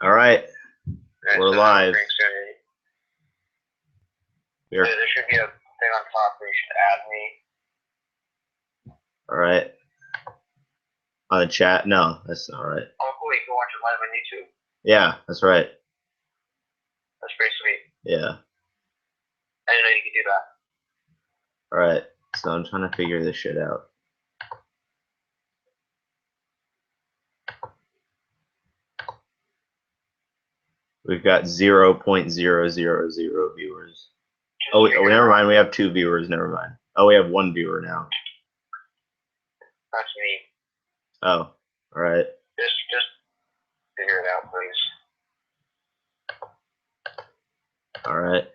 All right, we're live. There should be a thing on top where you should add me. All right. On the chat? No, that's not right. Oh, cool. You can watch it live on YouTube. Yeah, that's right. That's pretty sweet. Yeah. I didn't know you could do that. All right. So I'm trying to figure this shit out. We've got 0.000 viewers. Oh, never mind. We have 2 viewers. Never mind. Oh, we have 1 viewer now. That's me. Oh, all right. Just figure it out, please. All right.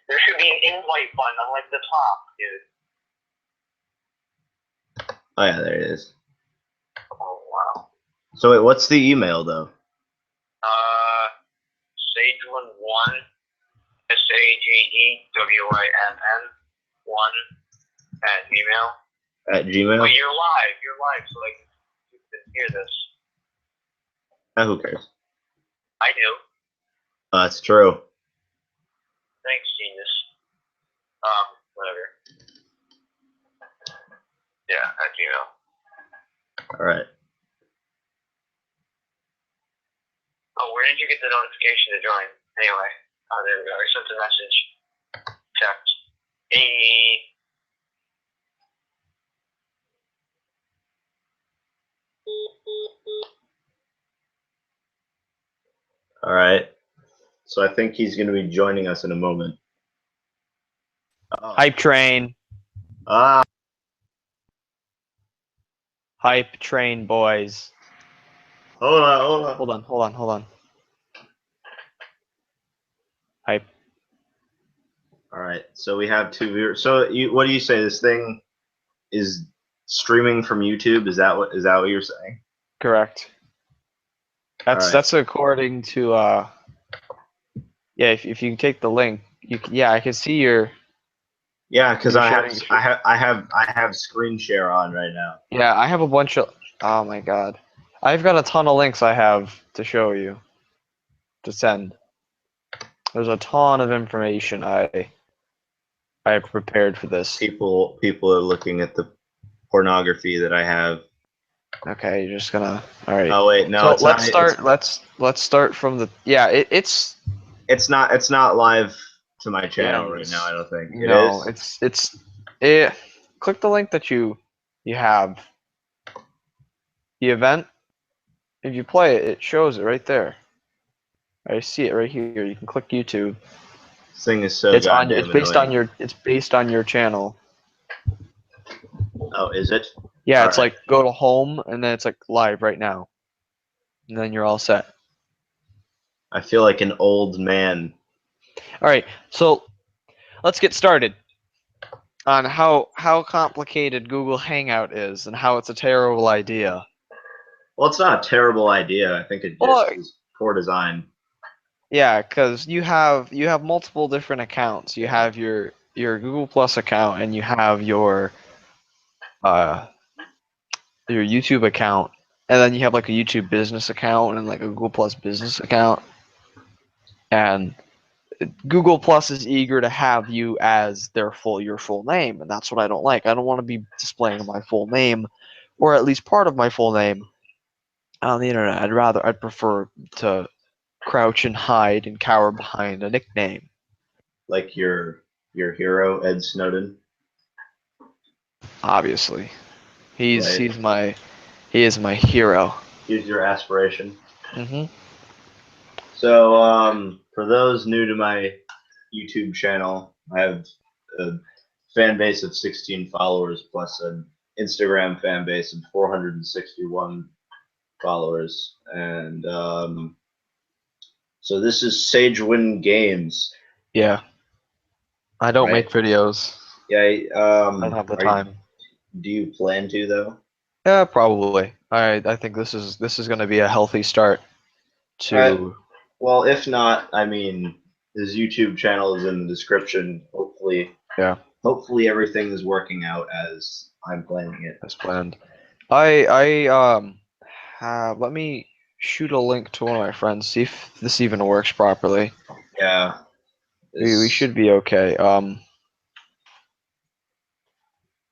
There should be an invite button on like the top, dude. Oh yeah, there it is. Oh wow. So wait, what's the email though? SageWinn1 SageWinn1 @gmail. At Gmail? But you're live, so like you can hear this. Who cares? I do. That's true. Thanks, genius. Whatever. Yeah, at Gmail. All right. Oh, where did you get the notification to join? Anyway, oh, there we go. I sent a message. Text. Hey. All right. So I think he's going to be joining us in a moment. Oh. Hype train. Ah. Hype train, boys. Hold on. Hold on. Hype. All right. So we have 2 viewers. So what do you say? This thing is streaming from YouTube? Is that what you're saying? Correct. That's according to yeah. If you take the link, I can see your. Yeah, because I have screen share on right now. Yeah, I have a bunch of. Oh my god, I've got a ton of links I have to show you. To send. There's a ton of information I have prepared for this. People are looking at the pornography that I have. Okay, you're just gonna. All right. Oh wait, no. So let's start from the. Yeah, it's not live to my channel right now. I don't think. No, it. Click the link that you have. The event. If you play it, it shows it right there. I see it right here. You can click YouTube. This thing is so. It's based on your channel. Oh, is it? Yeah, it's like go to home and then it's like live right now, and then you're all set. I feel like an old man. All right, so let's get started on how complicated Google Hangout is and how it's a terrible idea. Well, it's not a terrible idea. I think it just is poor design. Yeah, because you have multiple different accounts. You have your Google Plus account and you have your YouTube account, and then you have like a YouTube business account and like a Google Plus business account. And Google Plus is eager to have you as your full name, and that's what I don't like. I don't want to be displaying my full name, or at least part of my full name, on the internet. I'd prefer to crouch and hide and cower behind a nickname. Like your hero, Ed Snowden. Obviously, he is my hero. He's your aspiration. Mm-hmm. So, for those new to my YouTube channel, I have a fan base of 16 followers plus an Instagram fan base of 461 followers, and so this is SagewynnGames. Yeah, I don't make videos. Yeah, I don't have the time. Do you plan to though? Yeah, probably. I think this is going to be a healthy start to. Well, if not, I mean, his YouTube channel is in the description. Hopefully, yeah, hopefully everything is working out as I'm planning it. as planned. Let me shoot a link to one of my friends, see if this even works properly. Yeah. We should be okay.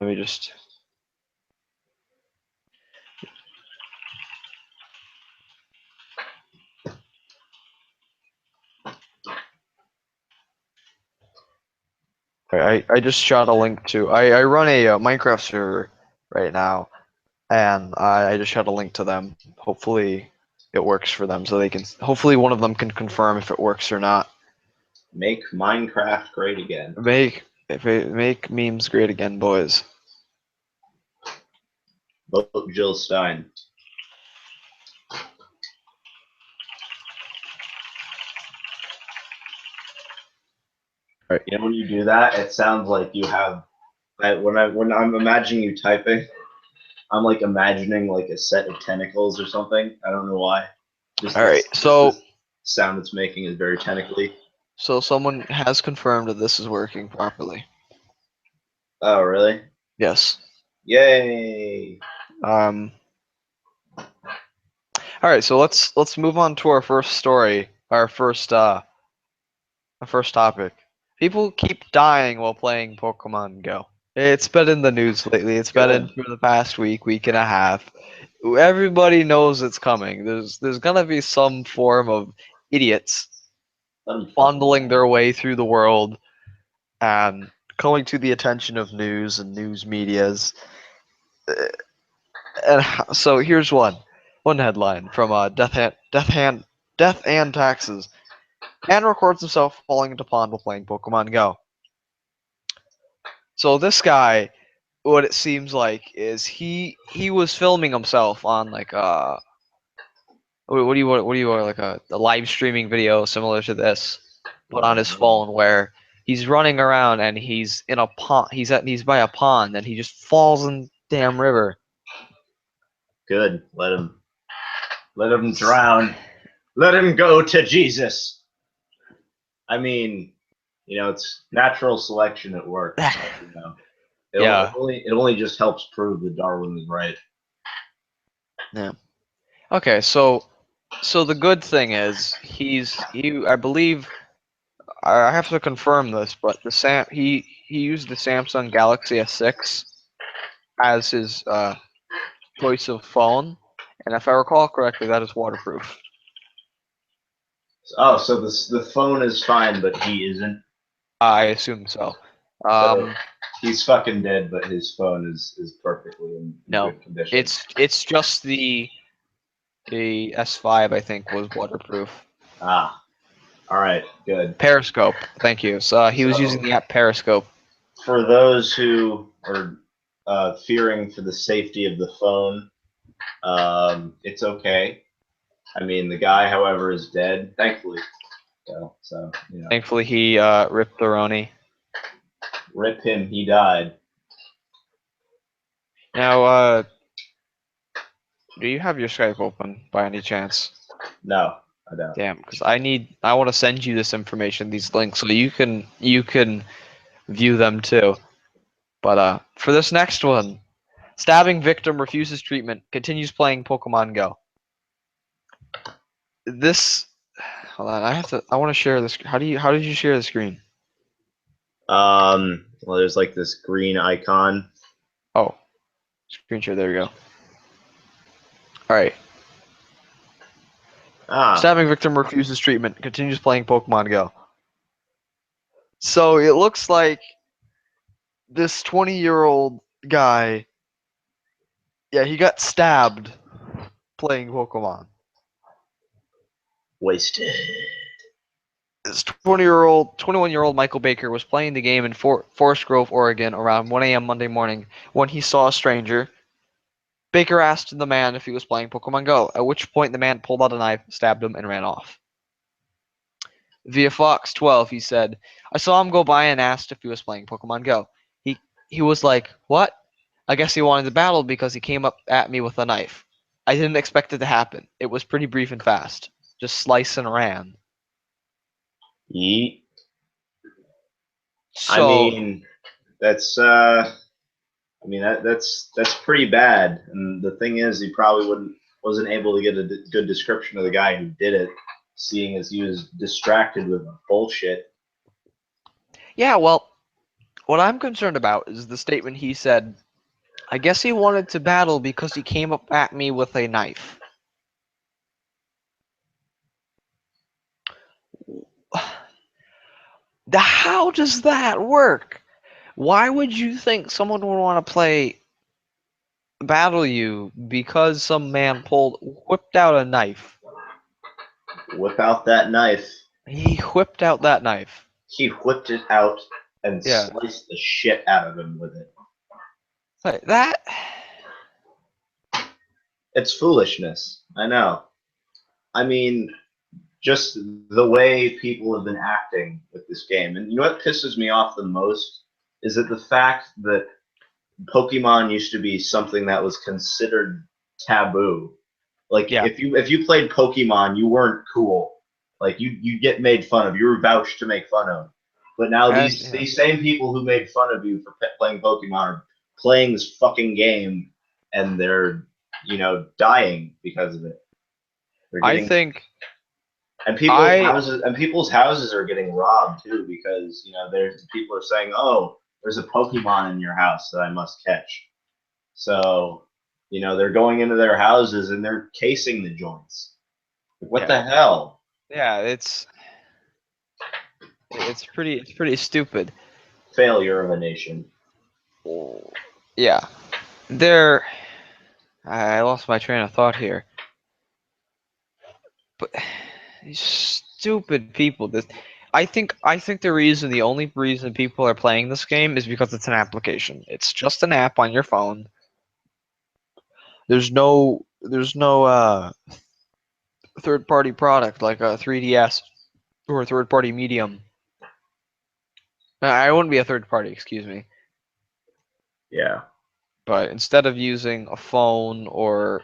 Let me just. I just shot a link to. I run a Minecraft server right now, and I just shot a link to them. Hopefully, it works for them, so they can. Hopefully, one of them can confirm if it works or not. Make Minecraft great again. Make memes great again, boys. Vote Jill Stein. Right. You know, when you do that, it sounds like you have. When I'm imagining you typing, I'm like imagining like a set of tentacles or something. I don't know why. All right, so the sound it's making is very tentacly. so someone has confirmed that this is working properly. Oh, really? Yes. Yay! All right, so let's move on to our first story. Our first topic. People keep dying while playing Pokemon Go. It's been in the news lately. It's been in for the past week and a half. Everybody knows it's coming. There's gonna be some form of idiots fondling their way through the world and coming to the attention of news and news medias. And so here's one headline from Death and Taxes. Man records himself falling into pond while playing Pokemon Go. So this guy, what it seems like is he was filming himself on like what do you want, like a live streaming video similar to this, but on his phone, where he's running around and he's in a pond. He's by a pond and he just falls in the damn river. Good. Let him drown. Let him go to Jesus. I mean, it's natural selection at work. Yeah. It only just helps prove that Darwin was right. Yeah. Okay, so the good thing is I believe I have to confirm this, but he used the Samsung Galaxy S6 as his choice of phone, and if I recall correctly, that is waterproof. Oh, so the phone is fine, but he isn't. I assume so. So he's fucking dead, but his phone is perfectly in No, good condition. it's just the S5, I think, was waterproof. Ah, all right, good. Periscope, thank you. So he was using the app Periscope. For those who are fearing for the safety of the phone, it's okay. I mean, the guy, however, is dead, thankfully. So Thankfully, he ripped the Roni. Rip him, he died. Now, do you have your Skype open by any chance? No, I don't. Damn, because I want to send you this information, these links, so you can view them too. But for this next one, stabbing victim refuses treatment, continues playing Pokemon Go. This, hold on, I want to share this. How did you share the screen? Well, there's like this green icon. Oh, screen share. There we go. All right. Stabbing victim refuses treatment, continues playing Pokemon Go. So it looks like this 20-year-old guy, yeah, he got stabbed playing Pokemon. Wasted. This 21-year-old Michael Baker was playing the game in Forest Grove, Oregon around 1 a.m. Monday morning when he saw a stranger. Baker asked the man if he was playing Pokemon Go, at which point the man pulled out a knife, stabbed him, and ran off. Via Fox 12, he said, I saw him go by and asked if he was playing Pokemon Go. He was like, what? I guess he wanted to battle because he came up at me with a knife. I didn't expect it to happen. It was pretty brief and fast. Just slice and ran. Yeet. So, I mean, That's I mean that's pretty bad. And the thing is, he probably wasn't able to get a good description of the guy who did it, seeing as he was distracted with bullshit. Yeah, well, what I'm concerned about is the statement he said, I guess he wanted to battle because he came up at me with a knife. How does that work? Why would you think someone would want to battle you because some man whipped out a knife? Whip out that knife. He whipped out that knife. He whipped it out and Yeah. sliced the shit out of him with it. Like that. It's foolishness. I know. I mean, just the way people have been acting with this game. And you know what pisses me off the most is that the fact that Pokemon used to be something that was considered taboo. Like Yeah. if you played Pokemon, you weren't cool. Like you get made fun of. You were vouched to make fun of. But now these same people who made fun of you for playing Pokemon are playing this fucking game, and they're dying because of it. They're I getting think and people's houses are getting robbed too because there's people are saying, oh, there's a Pokemon in your house that I must catch. So they're going into their houses and they're casing the joints. What the hell? Yeah, it's pretty stupid. Failure of a nation. Yeah. I lost my train of thought here. But these stupid people. I think the only reason people are playing this game is because it's an application. It's just an app on your phone. There's no third party product like a 3DS or a third party medium. I wouldn't be a third party, excuse me. Yeah. But instead of using a phone or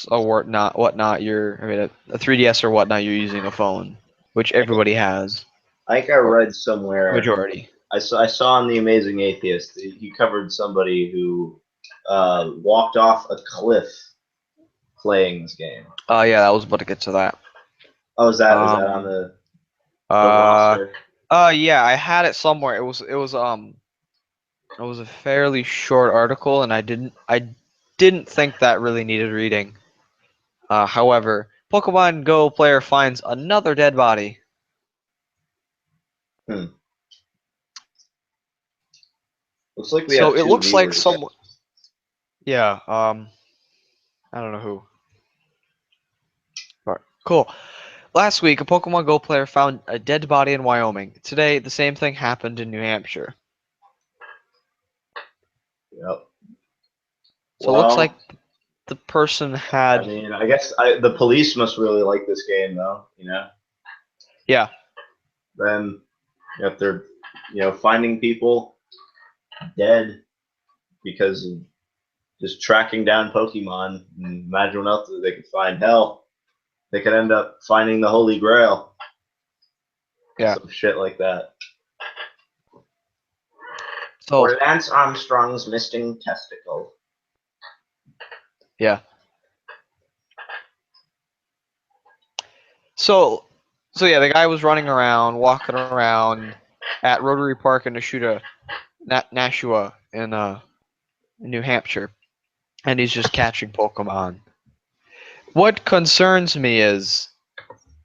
whatnot, a 3DS or whatnot, you're using a phone, which everybody has. I think I read somewhere. Majority. I saw on The Amazing Atheist. He covered somebody who walked off a cliff playing this game. Oh yeah, I was about to get to that. Oh, was that on the roster? Yeah, I had it somewhere. It was a fairly short article, and I didn't think that really needed reading. However, Pokemon Go player finds another dead body. Looks like we have two looks like viewers. someone. Yeah. I don't know who. But cool. Last week, a Pokemon Go player found a dead body in Wyoming. Today, the same thing happened in New Hampshire. Yep. So it looks like the person had. I mean, I guess the police must really like this game, though. Yeah. Then if they're finding people dead because of just tracking down Pokemon, imagine what else they could find. Hell, they could end up finding the Holy Grail. Yeah. Some shit like that. Or Lance Armstrong's missing testicle. Yeah. So yeah, the guy was walking around at Rotary Park in Nashua in New Hampshire, and he's just catching Pokemon. What concerns me is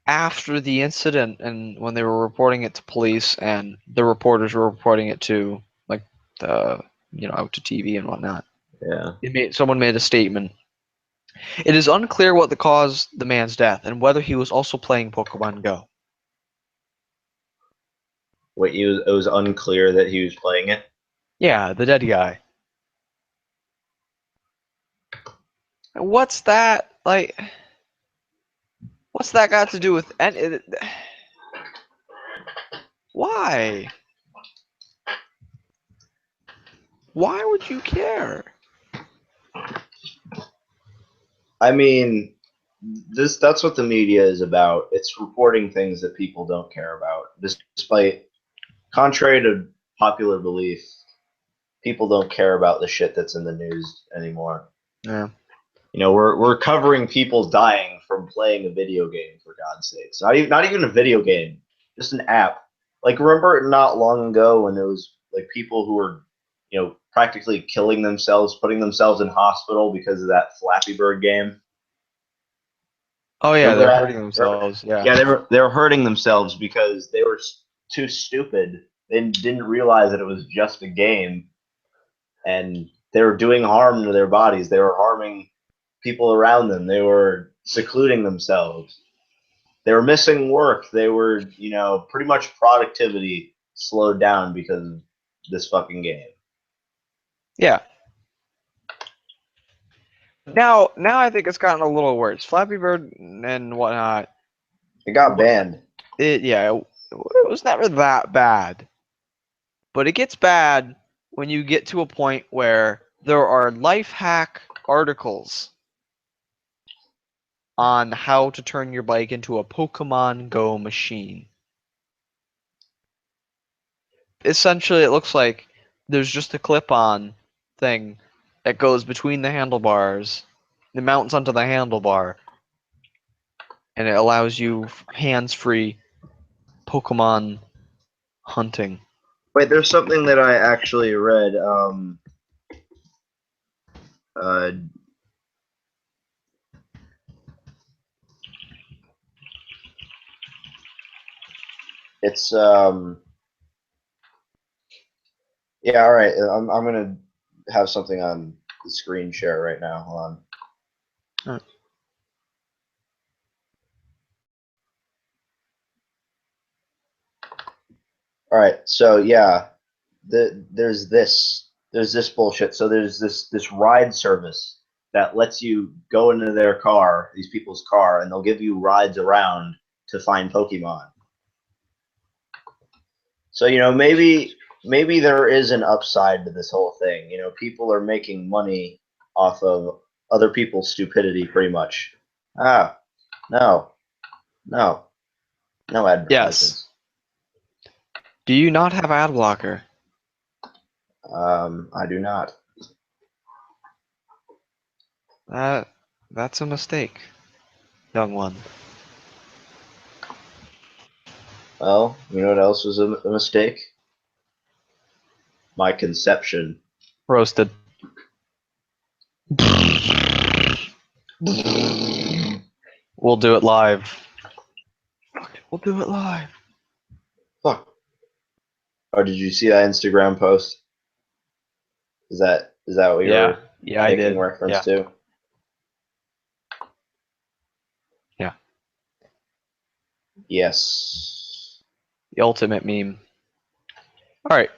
after the incident and when they were reporting it to police and the reporters were reporting it to out to TV and whatnot. Yeah. Someone made a statement. It is unclear what caused the man's death and whether he was also playing Pokemon Go. Wait, it was unclear that he was playing it? Yeah, the dead guy. What's that like? What's that got to do with why? Why would you care? I mean, that's what the media is about. It's reporting things that people don't care about. Despite, contrary to popular belief, people don't care about the shit that's in the news anymore. Yeah. You know, we're covering people dying from playing a video game, for God's sakes. Not even a video game, just an app. Like, remember not long ago when it was like people who were, practically killing themselves, putting themselves in hospital because of that Flappy Bird game. Oh yeah, Remember they're that? hurting themselves. Yeah. Yeah, they were hurting themselves because they were too stupid. They didn't realize that it was just a game, and they were doing harm to their bodies. They were harming people around them. They were secluding themselves. They were missing work. They were, pretty much productivity slowed down because of this fucking game. Yeah. Now I think it's gotten a little worse. Flappy Bird and whatnot. It got banned. It was never that bad, but it gets bad when you get to a point where there are life hack articles on how to turn your bike into a Pokemon Go machine. Essentially, it looks like there's just a clip-on thing that goes between the handlebars. It mounts onto the handlebar, and it allows you hands-free Pokemon hunting. Wait, there's something that I actually read. Uh, it's yeah. All right, I'm gonna have something on the screen share right now. Hold on. Alright. All right, so yeah, there's this bullshit. So there's this ride service that lets you go into their car, these people's car, and they'll give you rides around to find Pokemon. So maybe there is an upside to this whole thing. People are making money off of other people's stupidity, pretty much. Ah, no, no, no advertisements. Yes. Do you not have ad blocker? I do not. That's a mistake, young one. Well, you know what else was a mistake? My conception. Roasted. We'll do it live. We'll do it live. Fuck. Oh, did you see that Instagram post? Is that what you were Yeah, I making did. reference Yeah. to? Yeah. Yes. The ultimate meme. Alright.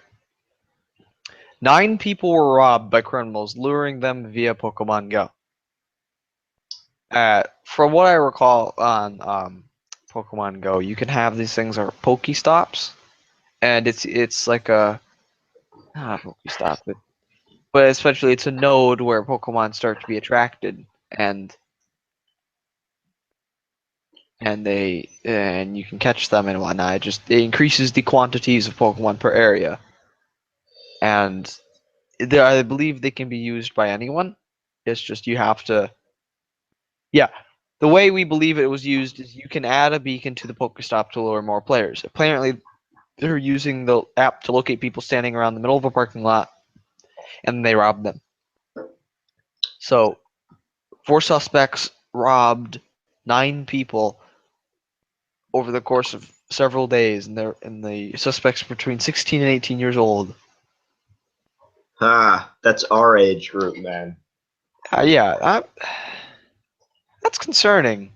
9 people were robbed by criminals luring them via Pokemon Go. From what I recall on Pokemon Go, you can have these things are Pokestops, and it's like a not a Pokestop, but especially it's a node where Pokemon start to be attracted, and you can catch them and whatnot. It increases the quantities of Pokemon per area, and I believe they can be used by anyone. It's just you have to. Yeah, the way we believe it was used is you can add a beacon to the Pokestop to lure more players. Apparently, they're using the app to locate people standing around the middle of a parking lot, and they rob them. So, 4 suspects robbed 9 people over the course of several days, and the suspects between 16 and 18 years old. That's our age group, man. That's concerning.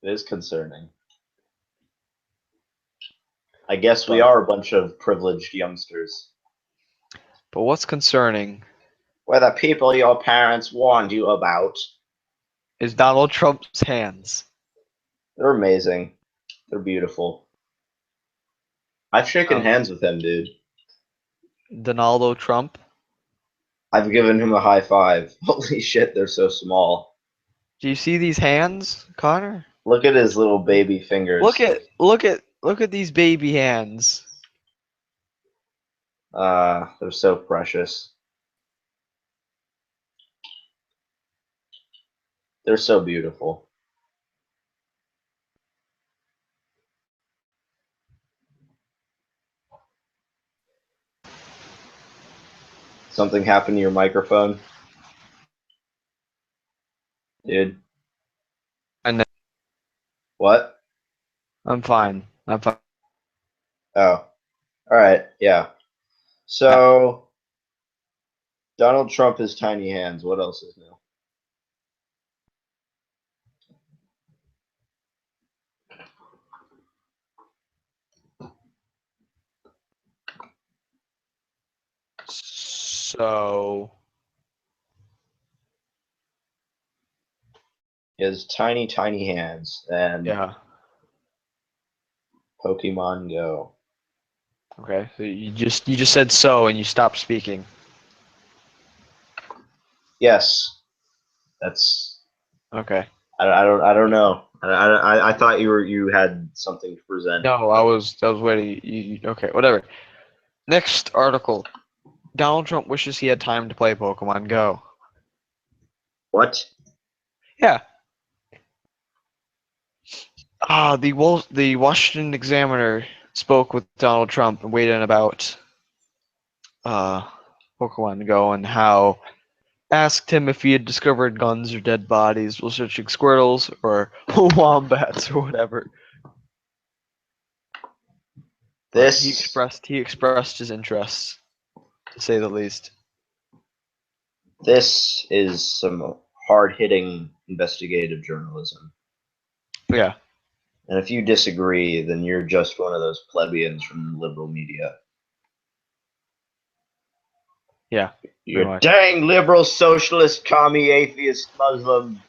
It is concerning. I guess we are a bunch of privileged youngsters. But what's concerning We're the people your parents warned you about. is Donald Trump's hands. They're amazing. They're beautiful. I've shaken hands with him, dude. Donaldo Trump. I've given him a high five. Holy shit, they're so small. Do you see these hands, Connor? Look at his little baby fingers. Look at these baby hands. They're so precious. They're so beautiful. Something happened to your microphone, dude? I know. What? I'm fine. I'm fine. Oh, all right. Yeah. So Donald Trump has tiny hands. What else is new? So He has tiny, tiny hands and yeah. Pokemon Go. Okay. So you just said so and you stopped speaking. Yes, that's. Okay. I don't know. I thought you had something to present. No, I was waiting. Okay, whatever. Next article. Donald Trump wishes he had time to play Pokemon Go. What? Yeah. The Washington Examiner spoke with Donald Trump and weighed in about uh Pokemon Go and how asked him if he had discovered guns or dead bodies while searching Squirtles or wombats or whatever. But he This expressed his interest, to say the least. this is some hard hitting investigative journalism. Yeah. And if you disagree, then you're just one of those plebeians from the liberal media. Yeah. You're much. dang liberal, socialist, commie, atheist, Muslim.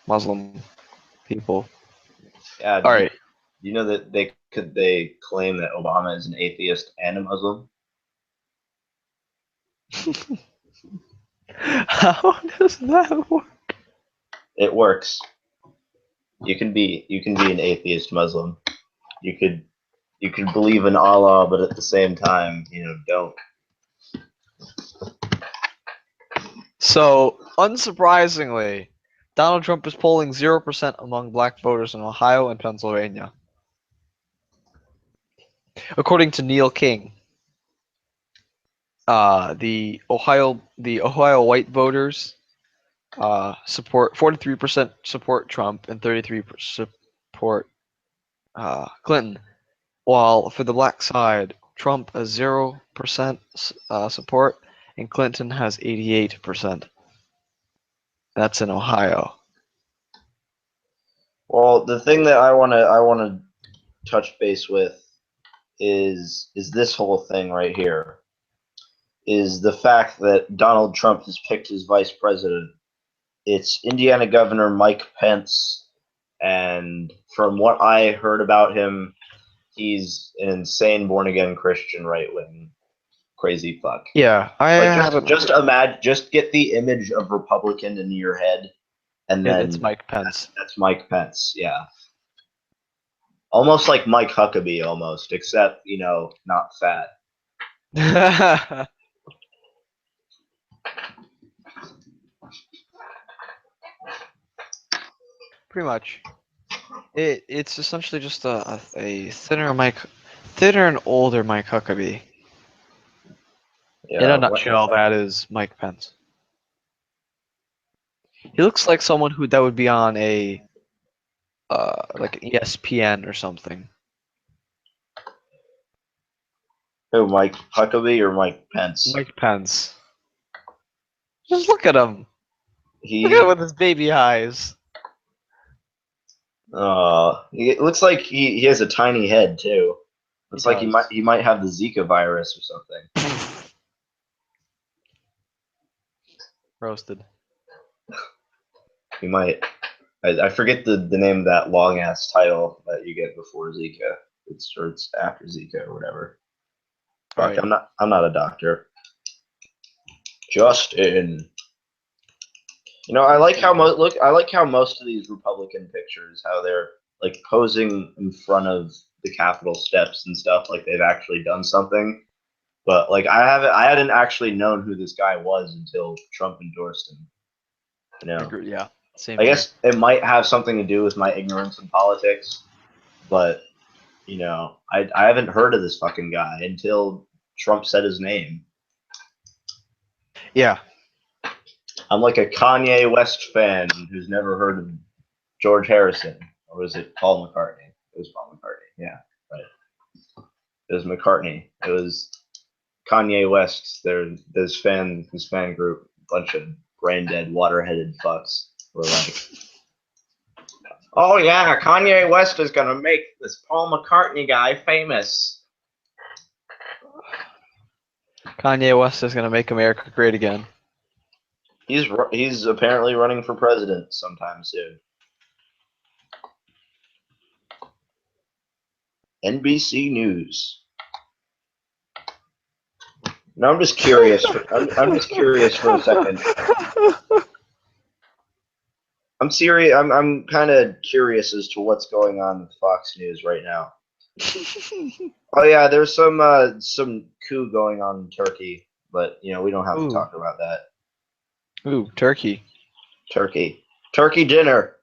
Muslim people. Yeah, All right. you know that they claim that Obama is an atheist and a Muslim? How does that work? It works. You can be an atheist Muslim. You could believe in Allah, but at the same time, don't. So, unsurprisingly, Donald Trump is polling 0% among black voters in Ohio and Pennsylvania. According to Neil King, the Ohio white voters support 43% support Trump and 33% support Clinton, while for the black side, Trump has 0% support and Clinton has 88%. That's in Ohio. Well, the thing that I wanna touch base with is this whole thing right here. Is the fact that Donald Trump has picked his vice president. It's Indiana Governor Mike Pence, and from what I heard about him, he's an insane born again Christian right wing crazy fuck. Yeah, I Like haven't. just get the image of Republican in your head, and It's then Mike Pence. that's Mike Pence. Yeah, almost like Mike Huckabee, almost, except not fat. Pretty much. It's essentially just a thinner and older Mike Huckabee. In a Yeah, nutshell, that is Mike Pence. He looks like someone that would be on a like an ESPN or something. who, Mike Huckabee or Mike Pence? Mike Pence. Just look at him. Look at him He with his baby eyes. it looks like he has a tiny head too. Looks like does. he might have the Zika virus or something. Roasted. He might. I forget the name of that long ass title that you get before Zika. It's after Zika or whatever. Fuck, Right. I'm not a doctor. Justin. I like how most of these Republican pictures, how they're like posing in front of the Capitol steps and stuff, like they've actually done something. But like I hadn't actually known who this guy was until Trump endorsed him. You know, Yeah, same I here. guess it might have something to do with my ignorance in politics, but you know, I haven't heard of this fucking guy until Trump said his name. Yeah, I'm like a Kanye West fan who's never heard of George Harrison, or was it Paul McCartney? It was Paul McCartney. Yeah, right. It was McCartney. It was Kanye West. His fan group, bunch of brain dead, water headed fucks were like, "Oh yeah, Kanye West is gonna make this Paul McCartney guy famous." Kanye West is gonna make America great again. He's apparently running for president sometime soon. NBC News. No, I'm just curious. I'm just curious for a second. I'm serious. I'm kind of curious as to what's going on with Fox News right now. Oh yeah, there's some coup going on in Turkey, but you know we don't have to talk about that. Ooh, Turkey. Turkey dinner.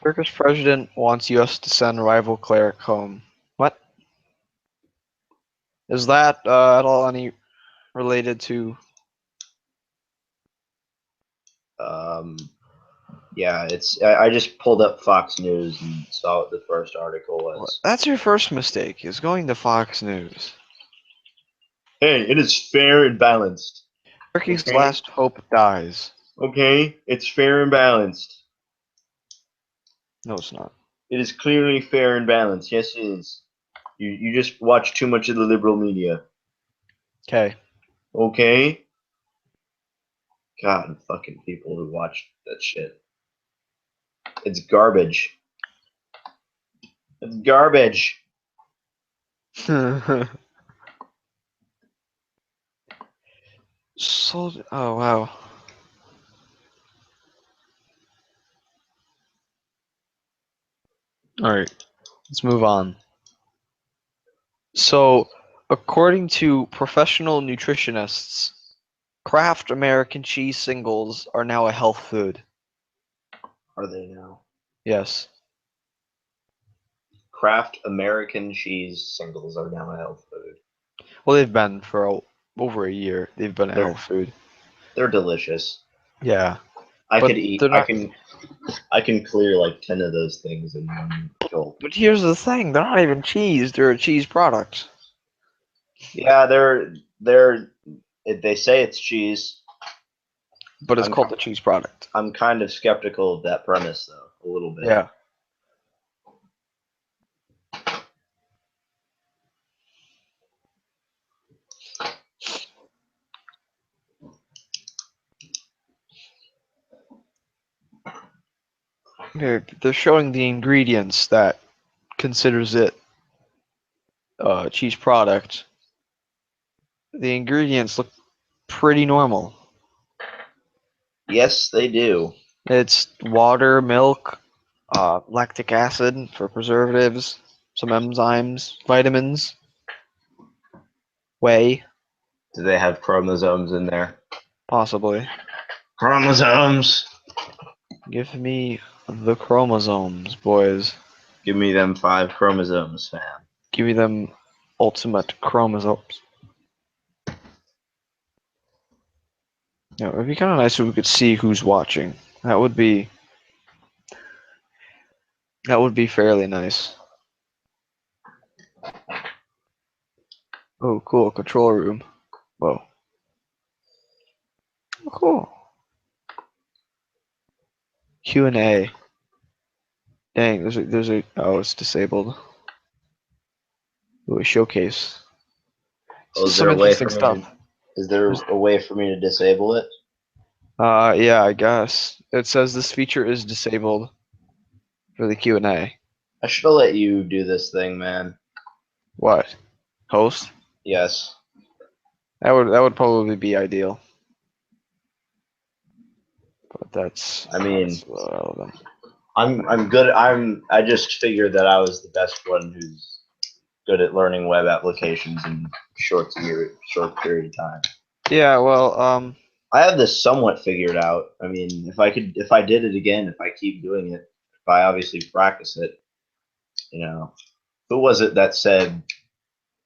Turkish president wants U.S. to send rival cleric home. What? Is that at all any related to? Yeah, it's. I just pulled up Fox News and saw what the first article was. That's your first mistake, is going to Fox News. Hey, it is fair and balanced. Turkey's last hope dies. Okay, it's fair and balanced. No, it's not. It is clearly fair and balanced. Yes, it is. You just watch too much of the liberal media. Okay. Okay? God, fucking people who watch that shit. It's garbage. It's garbage. So, oh wow. All right, let's move on. So, according to professional nutritionists, Kraft American cheese singles are now a health food. Are they now? Yes. Kraft American cheese singles are now a health food. Well, they've been for over a year. They've been a They're- health food. They're delicious. Yeah. I But could eat. they're not- I can clear like 10 of those things in one gulp. But here's the thing: they're not even cheese. They're a cheese product. Yeah, they say it's cheese. But it's I'm- called the cheese product. I'm kind of skeptical of that premise though, a little bit. Yeah. They're showing the ingredients that considers it a cheese product. The ingredients look pretty normal. Yes, they do. It's water, milk, lactic acid for preservatives, some enzymes, vitamins, whey, Do they have chromosomes in there? possibly. Chromosomes. Give me the chromosomes, boys. Give me them 5 chromosomes, fam. Give me them ultimate chromosomes. Yeah, it'd be kind of nice if we could see who's watching. That would be fairly nice. Oh, cool. Control room. Whoa. Oh, cool. Q&A. Dang, oh, it's disabled. Ooh, a showcase. Oh, is Some there a way interesting for me stuff. Is there a way for me to disable it? Yeah, I guess. It says this feature is disabled for the Q&A. I should have let you do this thing, man. What? Host? Yes. That would probably be ideal. But that's relevant. I'm good. I just figured that I was the best one who's good at learning web applications in short period of time. Yeah, well, I have this somewhat figured out. I mean, if I did it again, if I keep doing it, if I obviously practice it, who was it that said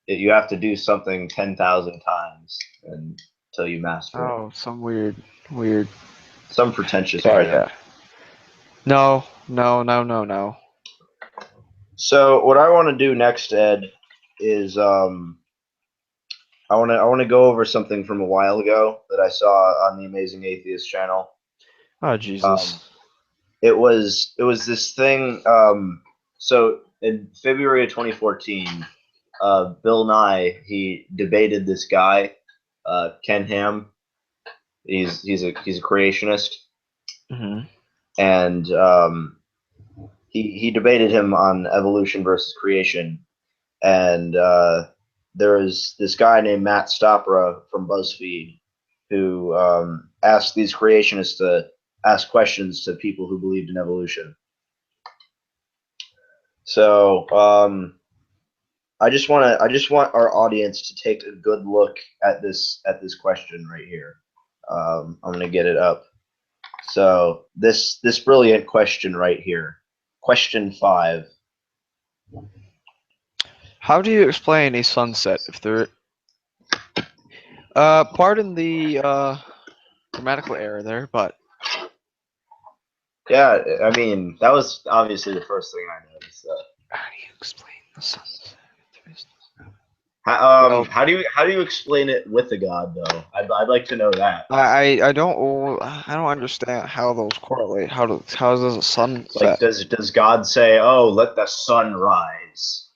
that you have to do something 10,000 times until you master it? oh, some weird. Some pretentious Yeah, man. yeah. No. So what I want to do next, Ed, is I want to go over something from a while ago that I saw on the Amazing Atheist channel. Oh, Um, Jesus. it was this thing. So in February of 2014, Bill Nye, he debated this guy, Ken Ham. He's a creationist, Hmm. and he debated him on evolution versus creation. And there was this guy named Matt Stopra from BuzzFeed who asked these creationists to ask questions to people who believed in evolution. So I just want our audience to take a good look at this question right here. I'm gonna get it up. So this brilliant question right here, question 5. How do you explain a sunset if there? Pardon the grammatical error there, but Yeah, I mean that was obviously the first thing I noticed. how do you explain the sunset? How do you explain it with a god though? I'd like to know that. I don't understand how those correlate. How does a Like, sunset? does God say, "Oh, let the sun rise"?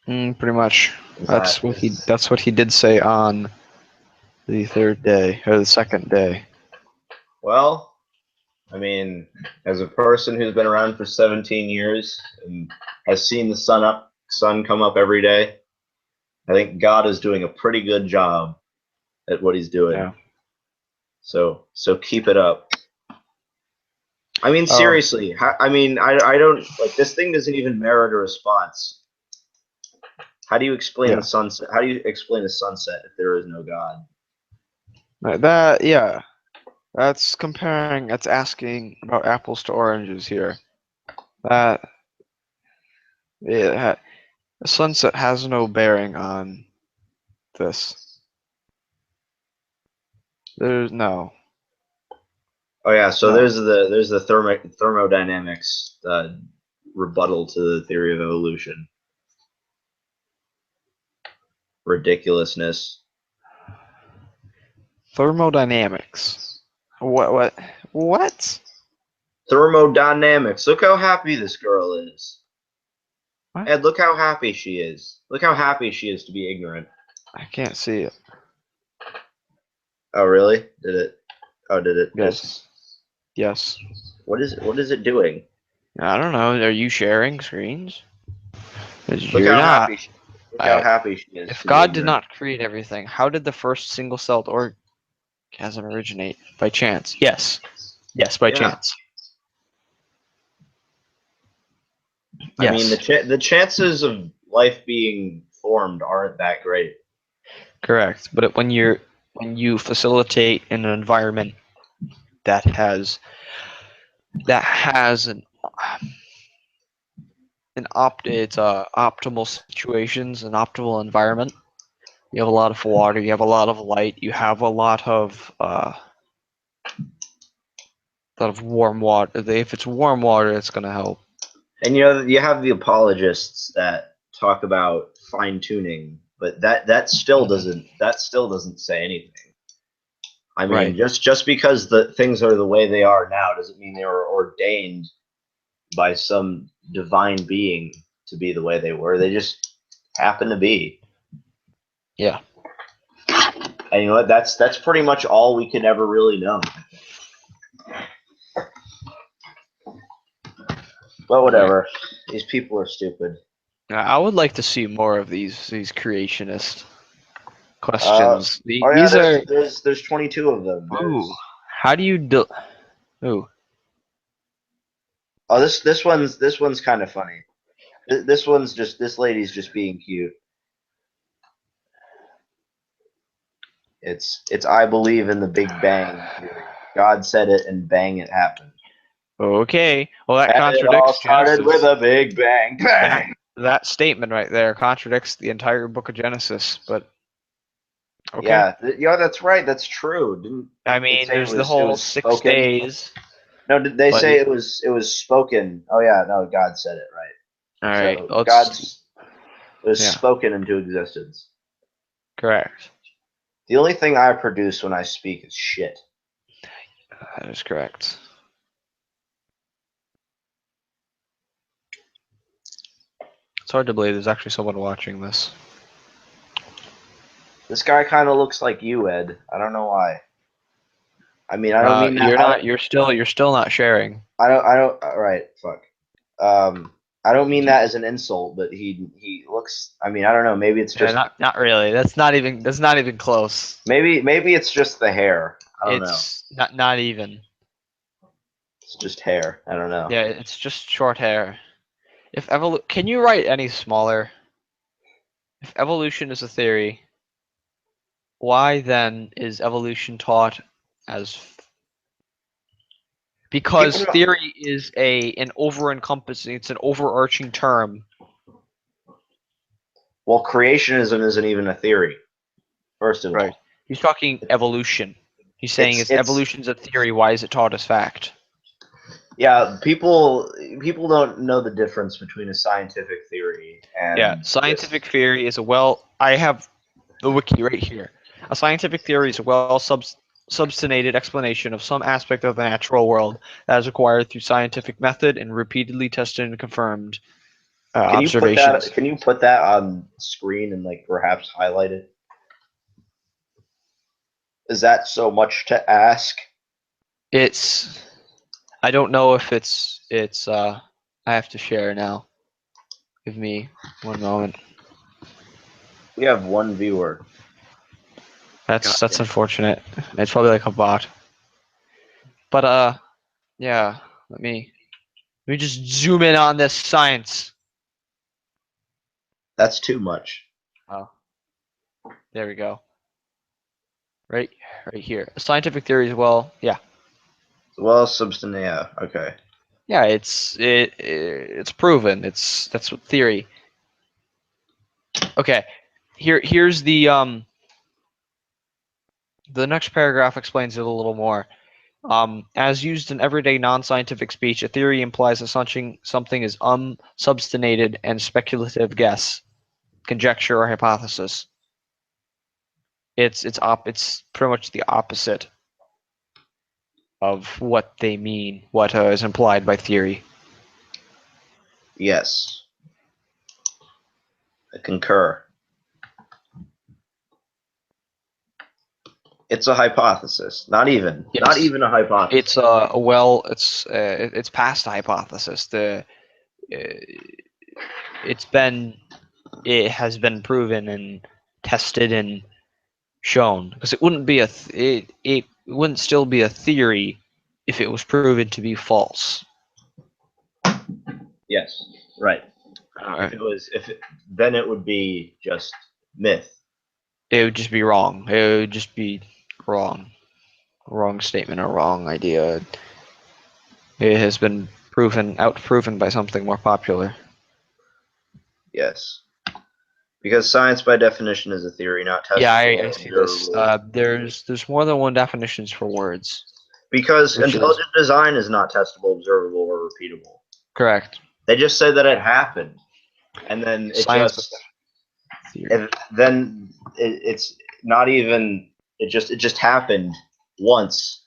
Pretty much. Is that That's what he did say on the third day or the second day. well? I mean, as a person who's been around for 17 years and has seen the sun come up every day, I think God is doing a pretty good job at what he's doing. Yeah. So keep it up. I mean, Oh, seriously. I don't like this thing doesn't even merit a response. How do you explain the yeah. sunset? How do you explain a sunset if there is no God? Yeah. That's comparing. That's asking about apples to oranges here. That yeah, the sunset has no bearing on this. There's no. Oh yeah, so No. there's the thermodynamics rebuttal to the theory of evolution. Ridiculousness. Thermodynamics. What? Thermodynamics. Look how happy this girl is. What? Ed, look how happy she is. Look how happy she is to be ignorant. I can't see it. Oh really? Did it? Oh, did it just? Yes. Yes. What is it doing? I don't know. Are you sharing screens? 'Cause Look you're how not. happy. Look how I. happy she is If to be God did ignorant. not create everything, how did the first single-celled orgasm originate? By chance? Yes. Yes, by Yeah. chance. I mean, Yes. the chances of life being formed aren't that great. Correct. But when you facilitate an environment that has it's optimal situations, an optimal environment. You have a lot of water, you have a lot of light, you have a lot of warm water. If it's warm water, it's gonna help. And you have the apologists that talk about fine tuning, but that still doesn't say anything. I mean, Right. just because the things are the way they are now doesn't mean they were ordained by some divine being to be the way they were. They just happen to be. Yeah. And you know what? That's pretty much all we can ever really know. But whatever. These people are stupid. I would like to see more of these creationist Uh, questions. oh yeah, These are there's 22 of them. ooh. How do you do? Ooh. Oh, this one's kind of funny. This lady's just being cute. It's I believe in the Big Bang theory. God said it, and bang, it happened. Okay. Well, that And it all contradicts started with Genesis. a big bang. Bang. That statement right there contradicts the entire book of Genesis. But okay. Yeah, that's right. That's true. Didn't I it mean, say there's it the was whole 6 spoken? days. No, did they But say it was spoken? Oh yeah, no, God said it, right? All right. So Let's. it was Yeah. spoken into existence. Correct. The only thing I produce when I speak is shit. That is correct. It's hard to believe there's actually someone watching this. This guy kind of looks like you, Ed. I don't know why. I mean, I don't mean that. You're not. You're still not sharing. I don't. All right, fuck. I don't mean that as an insult, but he looks. I mean, I don't know. Maybe it's Yeah, just not really. That's not even close. maybe it's just the hair. I don't know. It's not even. It's just hair. I don't know. Yeah, it's just short hair. Can you write any smaller? If evolution is a theory, why then is evolution taught as? Because People, theory is an over-encompassing. It's an overarching term. well, creationism isn't even a theory. First of all, He's talking evolution. He's saying it's evolution's a theory. Why is it taught as fact? yeah. People don't know the difference between a scientific theory and Yeah, scientific theory is I have the wiki right here. A scientific theory is a substantiated explanation of some aspect of the natural world that is acquired through scientific method and repeatedly tested and confirmed observations. Can you put that on screen and like perhaps highlight it? Is that so much to ask? I don't know if I have to share now. Give me one moment. We have one viewer. That's Goddamn. unfortunate. It's probably like a bot. But yeah, let me just zoom in on this science. That's too much. Oh. There we go. Right here. A scientific theory as well. Yeah. Well, yeah, okay. Yeah, it's proven. That's what theory. Okay. Here's the next paragraph explains it a little more. As used in everyday non-scientific speech, a theory implies that something is unsubstantiated and speculative guess, conjecture, or hypothesis. It's pretty much the opposite of what they mean, what is implied by theory. Yes. I concur. It's a hypothesis. Not even a hypothesis. It's past a hypothesis. It has been proven and tested and shown, because it wouldn't be it wouldn't still be a theory if it was proven to be false. Yes. Right. Then it would be just myth. It would just be wrong. It would just be wrong. Wrong statement, a wrong idea. It has been outproven by something more popular. Yes. Because science by definition is a theory, not testable. Yeah, I see this. There's more than one definitions for words. Because intelligent design is not testable, observable, or repeatable. Correct. They just say that it happened, and then it's not even. It just happened once,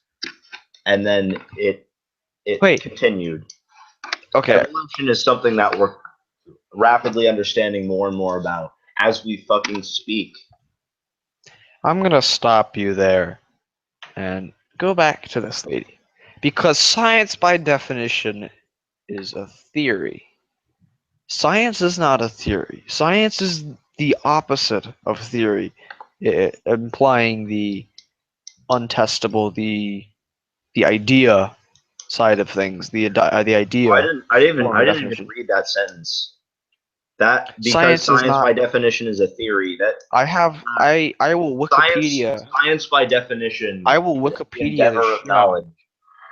and then it continued. Okay. Evolution is something that we're rapidly understanding more and more about as we fucking speak. I'm gonna stop you there and go back to this lady. Because science by definition is a theory. Science is not a theory. Science is the opposite of theory, implying the untestable, the idea side of things, the idea. I didn't even read that sentence. Because Science is science not. by definition is a theory. That I will Wikipedia. Science by definition I will is the Wikipedia endeavor this of shit out. knowledge.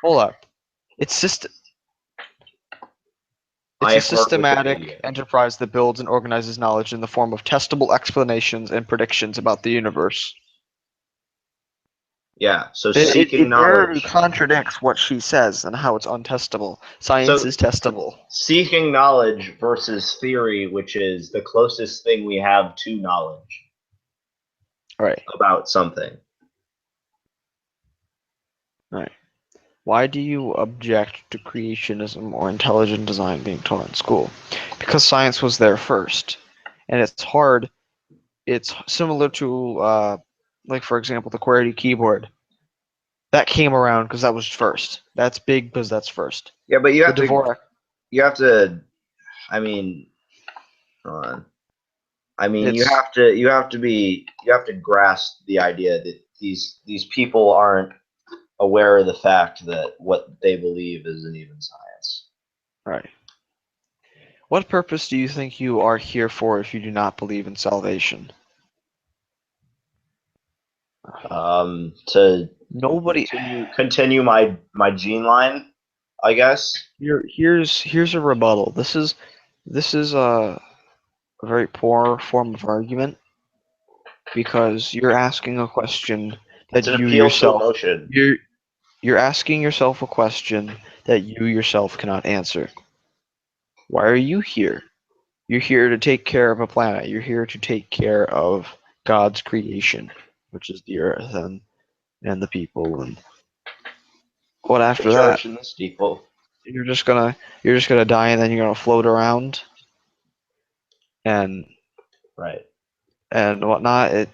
Hold up. It's a I heart systematic Wikipedia. enterprise that builds and organizes knowledge in the form of testable explanations and predictions about the universe. Yeah, so It seeking very knowledge. contradicts what she says and how it's untestable. Science So- is testable. Seeking knowledge versus theory, which is the closest thing we have to knowledge Right. about something. Right. Why do you object to creationism or intelligent design being taught in school? Because science was there first. And it's hard. It's similar to, like, for example, the QWERTY keyboard. That came around because that was first. That's big because that's first. Yeah, but The Dvorak. you have to. I mean, hold on. I mean, you It's have to grasp the idea that these people aren't aware of the fact that what they believe isn't even science. right. What purpose do you think you are here for if you do not believe in salvation? To Nobody. continue my gene line, I guess. Here's a rebuttal. This is a very poor form of argument because you're asking a question that It's an you appeal to yourself emotion. you're asking yourself a question that you yourself cannot answer. Why are you here? You're here to take care of a planet. You're here to take care of God's creation, which is the earth and the people. And what after The that? church and the steeple. You're just gonna die and then you're gonna float around and Right. whatnot.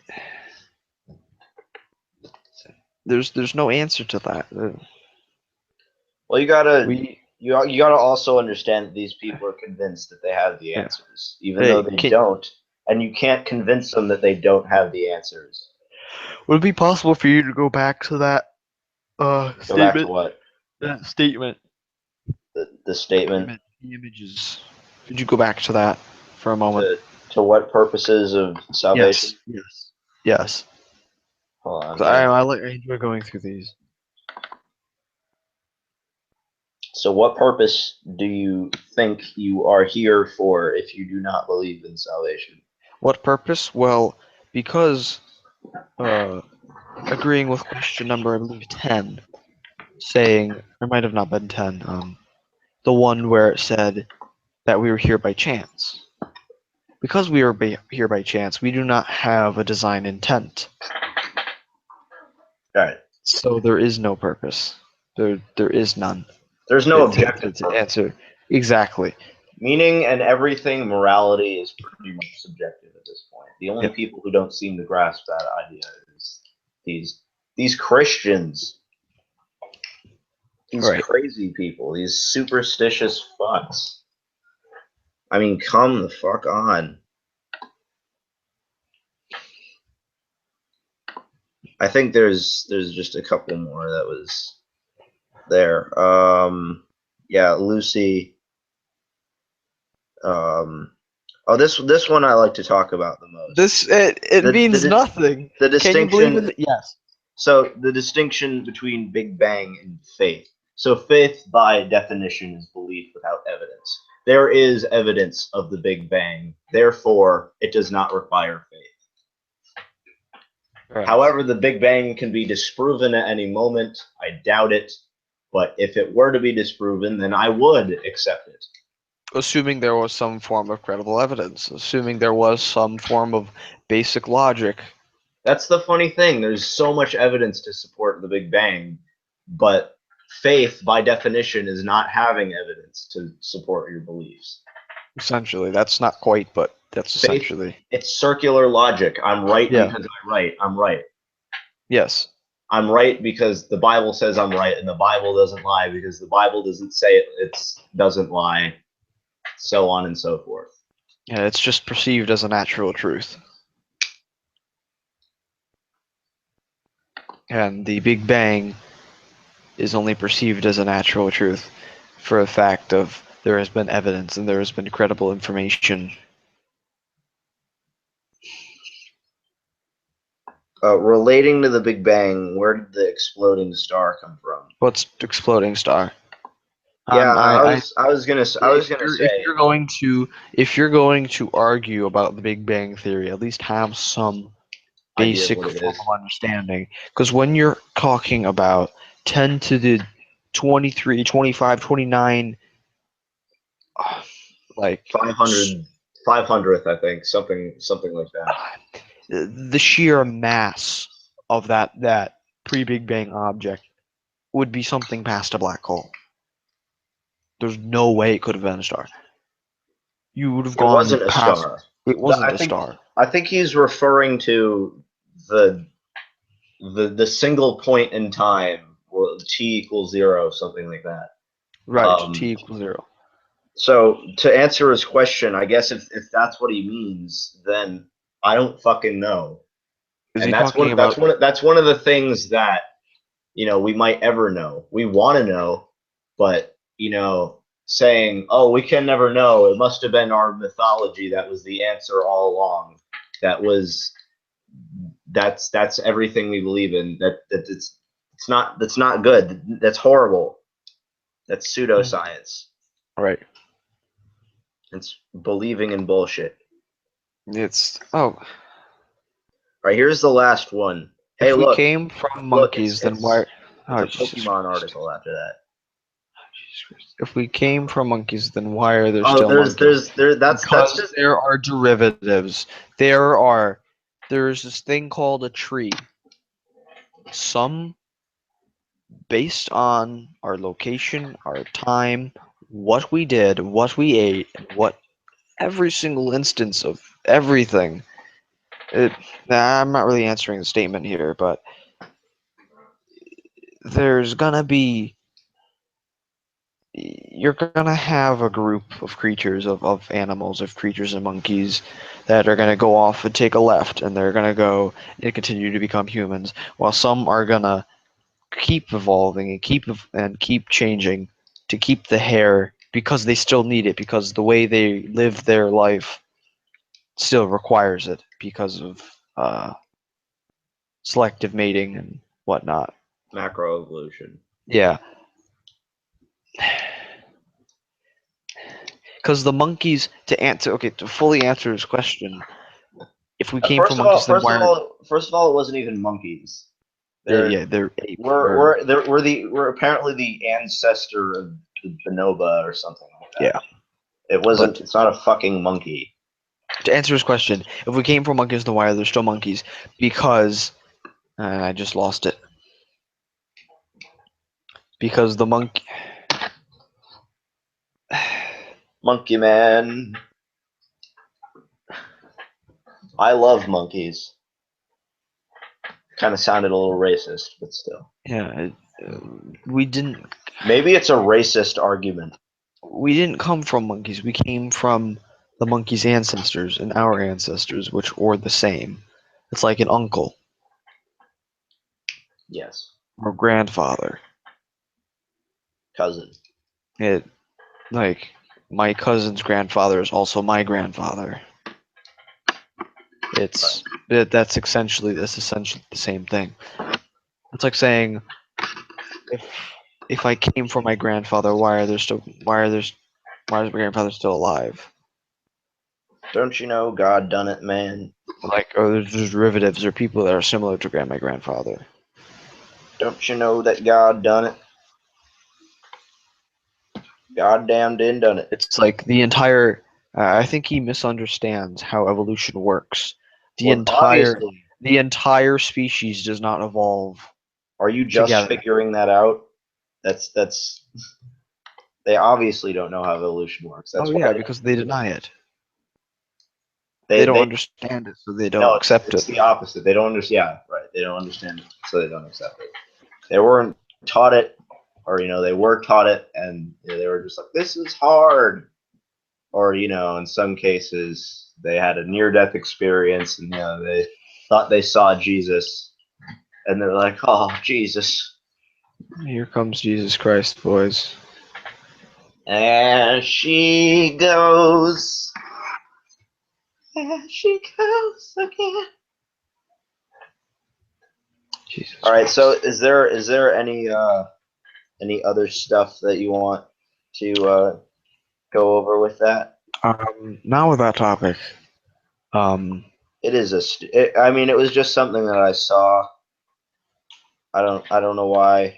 There's no answer to that. Well, you gotta We you gotta also understand that these people are convinced that they have the Yeah. answers, even though they don't, and you can't convince them that they don't have the answers. would it be possible for you to go back to that Go back to statement? what? That statement. The statement The images. Could you go back to that for a moment? to what purposes of salvation? Yes. Hold on. 'Cause I enjoy going through these. So, what purpose do you think you are here for if you do not believe in salvation? What purpose? Well, because agreeing with question number, I believe 10, saying it might have not been 10. The one where it said that we were here by chance. Because we are here by chance, we do not have a design intent. All right. So there is no purpose. There is none. There's no To objective purpose. answer exactly. Meaning and everything, morality is pretty much subjective at this point. The only Yep. people who don't seem to grasp that idea is these Christians, these Right. crazy people, these superstitious fucks. I mean, come the fuck on. I think there's just a couple more that was there. Yeah, Lucy. Oh, this one I like to talk about the most. It means nothing. The Can you believe distinction. in yes. So the distinction between Big Bang and faith. So faith, by definition, is belief without evidence. There is evidence of the Big Bang. Therefore, it does not require faith. Right. However, the Big Bang can be disproven at any moment. I doubt it. But if it were to be disproven, then I would accept it. Assuming there was some form of credible evidence, assuming there was some form of basic logic. That's the funny thing. There's so much evidence to support the Big Bang, but faith, by definition, is not having evidence to support your beliefs. Essentially, that's not quite, but that's Faith, essentially. it's circular logic. I'm right because I'm right. I'm right. Yes. I'm right because the Bible says I'm right, and the Bible doesn't lie because the Bible doesn't say it doesn't lie, so on and so forth. Yeah, it's just perceived as a natural truth. And the Big Bang is only perceived as a natural truth for a fact of there has been evidence and there has been credible information Relating to the Big Bang, where did the exploding star come from? What's exploding star? Yeah, I I was gonna if you're going to argue about the Big Bang Theory, at least have some idea of basic what it form is. of understanding. Because when you're talking about 10 to the 23, 25, 29, like 500th, I think, something like that. the sheer mass of that pre-Big Bang object would be something past a black hole. There's no way it could have been a star. You would have It gone wasn't a past. star. It wasn't a star. I think he's referring to the single point in time where t equals 0, something like that. Right, t equals 0. So to answer his question, I guess if that's what he means, then I don't fucking know. Is And he talking about? that's one of the things that we might ever know. We want to know, but saying, "Oh, we can never know. It must have been our mythology that was the answer all along." That's everything we believe in. That's not good. That's horrible. That's pseudoscience. Right. It's believing in bullshit. It's All right, here's the last one. Hey, if we look, came from look, monkeys, then why? it's Oh, a Jesus Pokemon Christ. article after that. Jesus Christ. If we came from monkeys, then why are there Oh, still monkeys? that's Because just there are derivatives. There's this thing called a tree. Some based on our location, our time, what we did, what we ate, what every single instance of everything. I'm not really answering the statement here, but there's gonna be you're gonna have a group of creatures of animals, of creatures and monkeys that are gonna go off and take a left, and they're gonna go and continue to become humans, while some are gonna keep evolving and keep changing to keep the hair because they still need it, because the way they live their life still requires it because of selective mating and whatnot. macroevolution. Yeah. Because the monkeys, to fully answer his question, if we came from monkeys, then why are First of all, it wasn't even monkeys. they're ape or We're apparently the ancestor of the bonobo or something like that. yeah. It wasn't. But It's not a fucking monkey. to answer his question, if we came from monkeys, then why are there still monkeys? Because I just lost it. Because the monkey. Monkey man. I love monkeys. Kind of sounded a little racist, but still. Yeah, we didn't. Maybe it's a racist argument. We didn't come from monkeys. We came from the monkey's ancestors and our ancestors, which were the same. It's like an uncle Yes. or grandfather. Cousin. It like my cousin's grandfather is also my grandfather. That's essentially the same thing. It's like saying if I came from my grandfather, why is my grandfather still alive? Don't you know God done it, man? Like, or there's derivatives or people that are similar to my grandfather. Don't you know that God done it? Goddamn done it. It's like the entire. I think he misunderstands how evolution works. Well, obviously. The entire species does not evolve Are you just together. figuring that out? That's. They obviously don't know how evolution works. That's why Because they deny it. they Don't understand it, so they don't no, accept it's it. the opposite. They don't understand. Yeah, right. They don't understand it, so they don't accept it. They weren't taught it, or they were taught it, and they were just like, "This is hard," or in some cases they had a near-death experience, and they thought they saw Jesus, and they're like, "Oh, Jesus!" Here comes Jesus Christ, boys. And she goes. There she goes again. Jesus All right. Christ. So is there any other stuff that you want to go over with that? Now with that topic, It is I mean, it was just something that I saw. I don't know why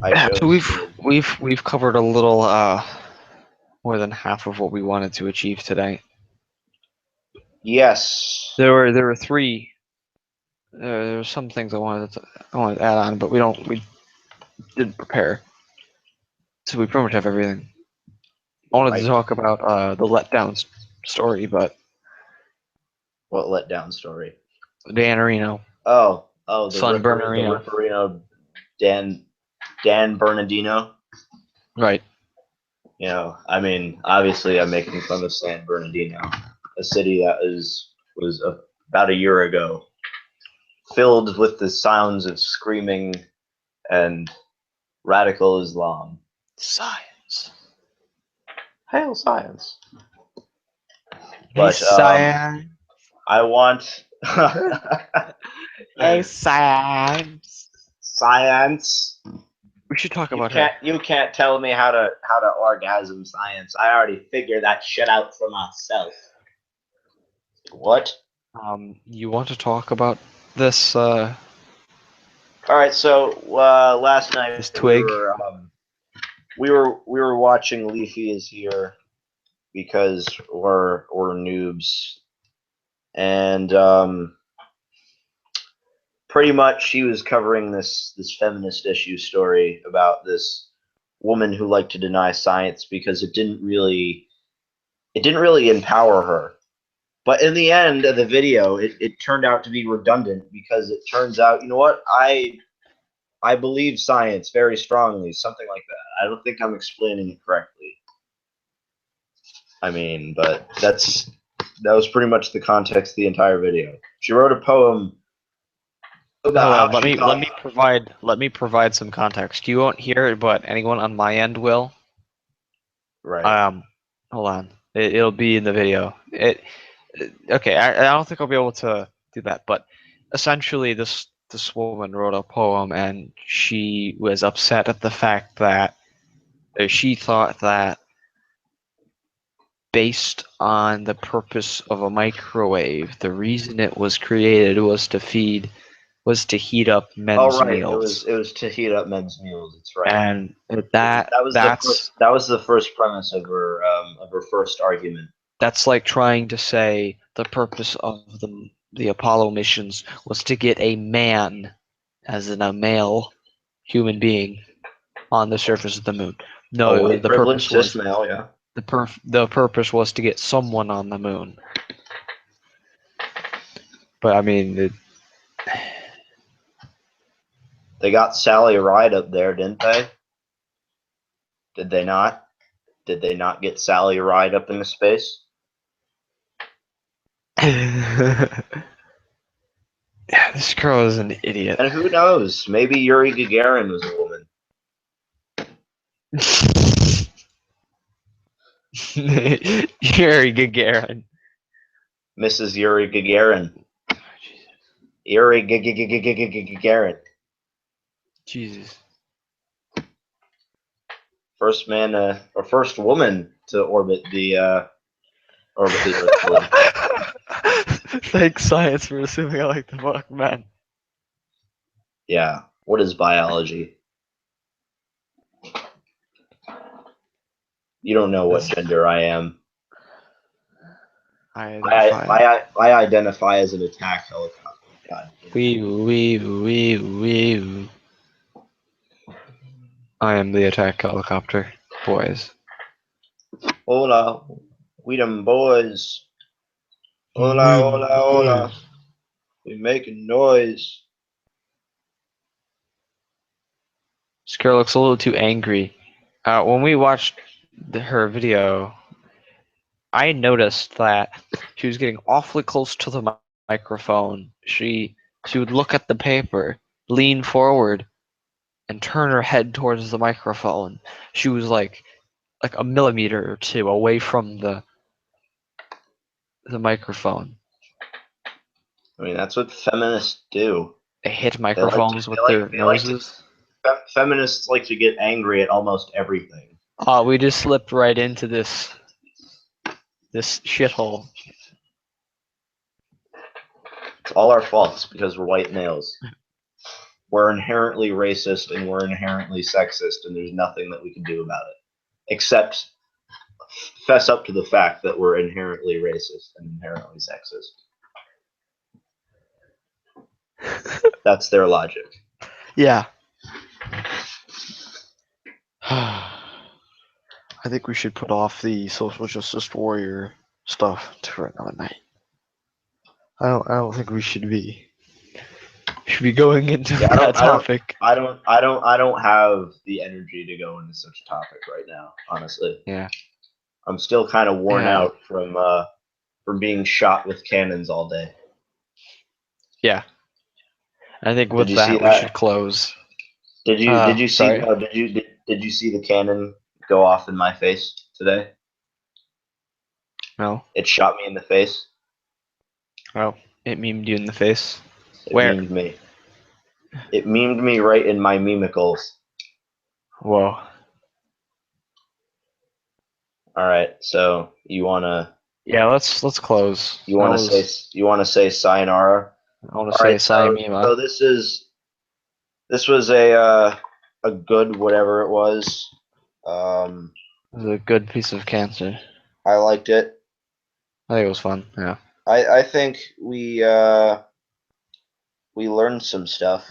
I chose so to. we've covered a little more than half of what we wanted to achieve today. Yes. There were three. There were some things I wanted to add on, but we didn't prepare, so we pretty much have everything. I wanted Right. to talk about the letdown story, but What letdown story? Dan Areno, Oh, the Sun Bernardino, Ripperino, Dan Bernardino. right? You know, I mean, obviously, I'm making fun of San Bernardino, a city that was about a year ago filled with the sounds of screaming and radical Islam. Science. Hail science! Hey, But science. I want Hey, science. science. We should talk about her. You can't tell me how to orgasm science. I already figured that shit out for myself. What? You want to talk about this? All right. So last night This twig. we were watching Leafy is Here because we're noobs, and pretty much she was covering this feminist issue story about this woman who liked to deny science because it didn't really empower her. But in the end of the video, it turned out to be redundant because it turns out, you know what, I believe science very strongly, something like that. I don't think I'm explaining it correctly. I mean, but that was pretty much the context of the entire video. She wrote a poem about Hold how on, she thought. let me provide some context. You won't hear it, but anyone on my end will. Right. Hold on. It'll be in the video. Okay. I don't think I'll be able to do that, but essentially, this woman wrote a poem, and she was upset at the fact that she thought that based on the purpose of a microwave, the reason it was created was to heat up men's Right. meals. It was to heat up men's meals. It's right. And That was the first premise of her first argument. that's like trying to say the purpose of the Apollo missions was to get a man, as in a male human being, on the surface of the moon. No, White the privileged purpose cis was male, yeah. the purpose was to get someone on the moon. But I mean, They got Sally Ride up there, didn't they? Did they not? Did they not get Sally Ride up into space? yeah, this girl is an idiot. And who knows? Maybe Yuri Gagarin was a woman. Yuri Gagarin. Mrs. Yuri Gagarin. Yuri Gagarin. Jesus. First man, or first woman to orbit the Earth. Thanks, science, for assuming I like the book, man. Yeah. What is biology? You don't know what gender I am. I identify as an attack helicopter. God. Wee. I am the attack helicopter, boys. Hola, we them boys. Hola. We making noise. This girl looks a little too angry. When we watched her video, I noticed that she was getting awfully close to the microphone. She would look at the paper, lean forward, and turn her head towards the microphone. She was like a millimeter or two away from the microphone. I mean, that's what feminists do. They hit They like to, microphones with their noses. feminists like to get angry at almost everything. Oh, we just slipped right into this shithole. It's all our faults because we're white males. We're inherently racist and we're inherently sexist, and there's nothing that we can do about it except fess up to the fact that we're inherently racist and inherently sexist. That's their logic. Yeah. I think we should put off the social justice warrior stuff for another night. I don't think we should be going into that topic. I don't have the energy to go into such a topic right now, honestly. Yeah. I'm still kind of worn Yeah. out from being shot with cannons all day. Yeah. I think with Did you that see we that? should close. Did you see sorry? did you see the cannon go off in my face today? No. It shot me in the face. Oh, it memed you in the face. It Where? memed me. It memed me right in my memicles. Whoa. All right, so you wanna Yeah, let's close. you wanna say sayonara? I want All to say right, so Sayamima. this was a good whatever it was. It was a good piece of cancer. I liked it. I think it was fun. Yeah. I think we learned some stuff.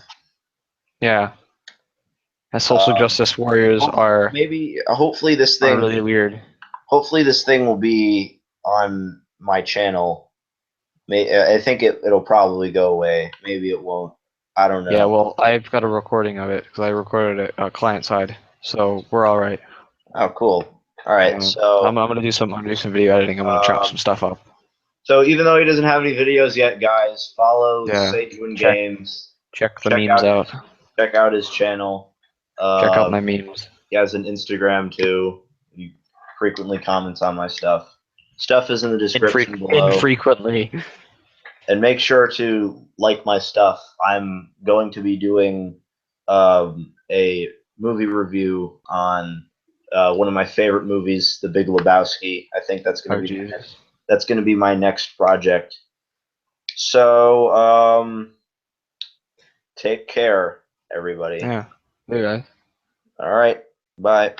Yeah. And social justice warriors are Hopefully this really weird. Hopefully this thing will be on my channel. I think it'll probably go away. Maybe it won't. I don't know. Yeah, well, I've got a recording of it because I recorded it client side, so we're all right. Oh, cool. All right, so I'm gonna do some video editing. I'm gonna chop some stuff up. So even though he doesn't have any videos yet, guys, follow Yeah, SagewynnGames. Check the memes out. Check out his channel. Check out my memes. He has an Instagram too. He frequently comments on my stuff. Stuff is in the description below. Infrequently. And make sure to like my stuff. I'm going to be doing a movie review on one of my favorite movies, The Big Lebowski. I think that's going to be my next project. So take care, everybody. Yeah. Good guys. All right. Bye.